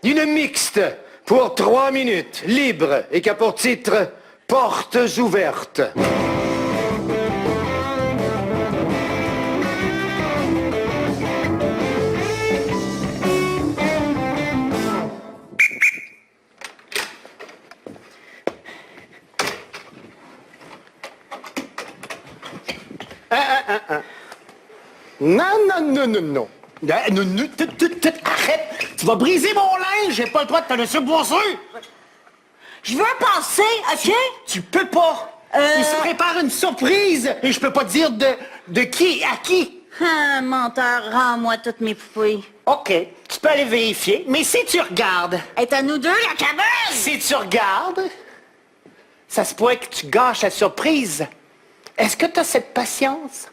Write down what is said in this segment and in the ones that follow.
d'une mixte pour 3 minutes, libre, et qui a pour titre « Portes ouvertes ». Non. Arrête! Tu vas briser mon linge! J'ai pas le droit de te laisser bosser! Je veux passer, OK? Tu peux pas! Il se prépare une surprise! Et je peux pas dire de qui à qui! Ah, menteur, rends-moi toutes mes poupées. OK, tu peux aller vérifier, mais si tu regardes... Est à nous deux, la cabane! Si tu regardes, ça se pourrait que tu gâches la surprise. Est-ce que t'as cette patience?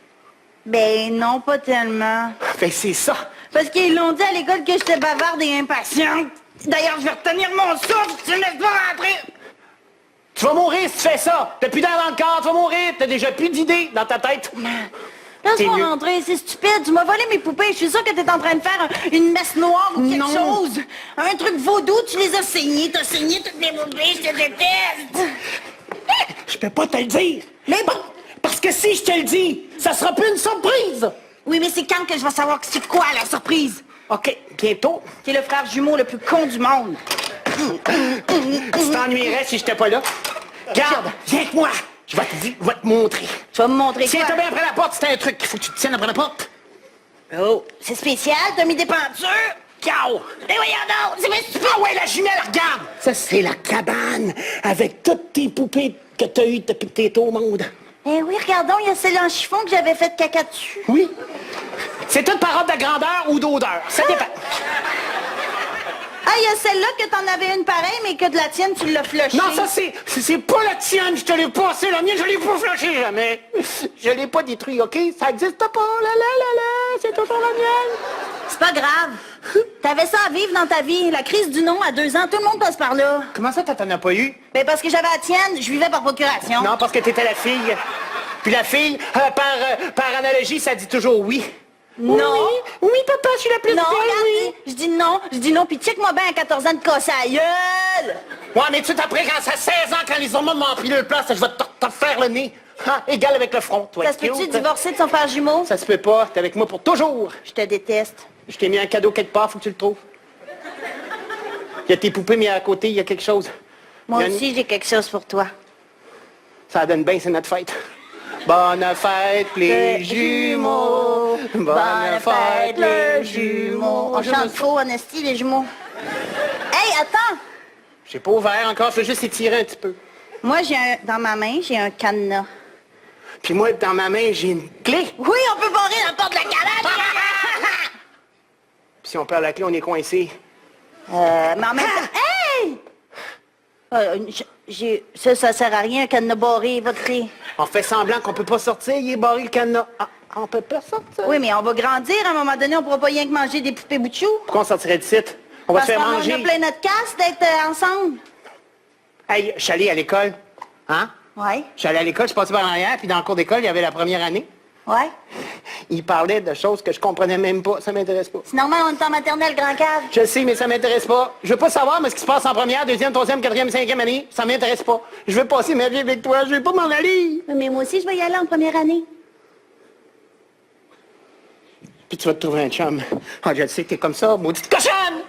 Ben non, pas tellement. Ben c'est ça. Parce qu'ils l'ont dit à l'école que j'étais bavarde et impatiente. D'ailleurs, je vais retenir mon souffle si tu me laisses pas rentrer. Tu vas mourir si tu fais ça. T'as plus d'air dans le corps, tu vas mourir. T'as déjà plus d'idées dans ta tête. Laisse-moi mieux. rentrer, c'est stupide. Tu m'as volé mes poupées. Je suis sûre que t'es en train de faire une messe noire ou quelque Non. chose. Un truc vaudou, tu les as saignées. T'as saigné toutes mes poupées, je te déteste. Je peux pas te le dire. Mais bon. Parce que si je te le dis, ça sera plus une surprise. Oui, mais c'est quand que je vais savoir que c'est quoi la surprise? OK, bientôt. T'es le frère jumeau le plus con du monde. Tu t'ennuierais si j'étais pas là. Regarde, viens avec moi. Je vais te montrer. Tu vas me montrer quoi? Tiens-toi bien après la porte, c'est un truc. Il faut que tu te tiennes après la porte. Oh, c'est spécial, t'as mis des pentures? Ciao. Mais voyons donc, c'est bien stupide. Ah ouais, la jumelle, regarde. Ça, c'est la cabane avec toutes tes poupées que t'as eues depuis que t'es au monde. Eh oui, regardons, il y a celle en chiffon que j'avais fait caca dessus. Oui. C'est toute par ordre de grandeur ou d'odeur. Ça dépend. Ah, il y a celle-là que t'en avais une pareille, mais que de la tienne, tu l'as flushée. Non, ça, c'est pas la tienne. Je te l'ai passé. La mienne, je l'ai pas flashée jamais. Je l'ai pas détruit, OK? Ça existe pas. C'est toujours la mienne. C'est pas grave. T'avais ça à vivre dans ta vie. La crise du non à 2 ans, tout le monde passe par là. Comment ça, t'en as pas eu? Ben parce que j'avais la tienne, je vivais par procuration. Non, parce que t'étais la fille. Puis la fille, par analogie, ça dit toujours oui. Non. Oui, papa, je suis la plus Non, belle, regarde, je dis non, puis check-moi bien à 14 ans de casser à gueule. Ouais, mais tu t'apprends quand ça 16 ans, quand les hormones m'ont empilé le place, je vais te faire le nez. Ah, égal avec le front, toi. Ça se peut-tu divorcer de son frère jumeau? Ça se peut pas, t'es avec moi pour toujours. Je te déteste. Je t'ai mis un cadeau quelque part, faut que tu le trouves. Il y a tes poupées, mais à côté, il y a quelque chose. Moi aussi, j'ai quelque chose pour toi. Ça donne bien, c'est notre fête. Bonne fête, les jumeaux. Bonne fête, les jumeaux. On chante faux, honesty, les jumeaux. Hey, attends! J'ai pas ouvert encore, je veux juste étirer un petit peu. Moi, dans ma main, j'ai un cadenas. Puis moi, dans ma main, j'ai une clé. Oui, on peut barrer la porte de la cabane! Puis si on perd la clé, on est coincé. Mais en même temps... Hey! Ça sert à rien, un cadenas barré, votre clé. On fait semblant qu'on peut pas sortir, il est barré le cadenas. Ah, on peut pas sortir. Oui, mais on va grandir, à un moment donné, on pourra pas rien que manger des poupées bout de chou. Pourquoi on sortirait de site? On va se faire manger. On a plein notre casse d'être ensemble. Hey, je suis allé à l'école. Hein? Ouais. Je suis allé à l'école, je suis passé par l'arrière, puis dans le cours d'école, il y avait la première année. Ouais. Il parlait de choses que je comprenais même pas. Ça m'intéresse pas. C'est normal, on est en maternelle, grand cave. Je sais, mais ça m'intéresse pas. Je veux pas savoir mais ce qui se passe en première, deuxième, troisième, quatrième, cinquième année. Ça m'intéresse pas. Je veux passer ma vie avec toi. Je vais pas m'en aller. Mais moi aussi, je vais y aller en première année. Puis tu vas te trouver un chum. Ah, je le sais que t'es comme ça, maudite cochonne!